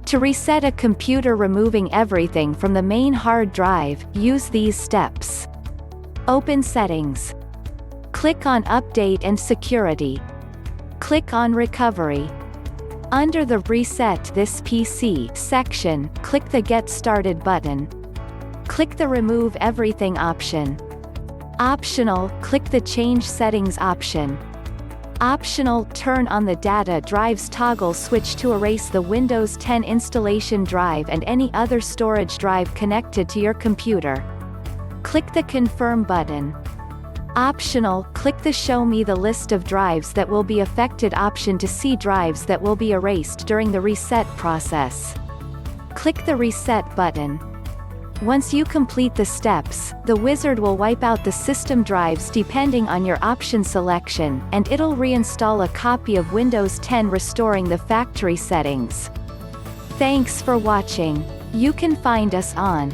To reset a computer, removing everything from the main hard drive, use these steps. Open Settings. Click on Update and Security. Click on Recovery. Under the Reset This PC section, click the Get Started button. Click the Remove Everything option. Optional, click the Change Settings option. Optional, turn on the Data Drives toggle switch to erase the Windows 10 installation drive and any other storage drive connected to your computer. Click the Confirm button. Optional, click the Show Me the list of drives that will be affected option to see drives that will be erased during the reset process. Click the Reset button. Once you complete the steps, the wizard will wipe out the system drives depending on your option selection, and it'll reinstall a copy of Windows 10, restoring the factory settings. Thanks for watching. You can find us on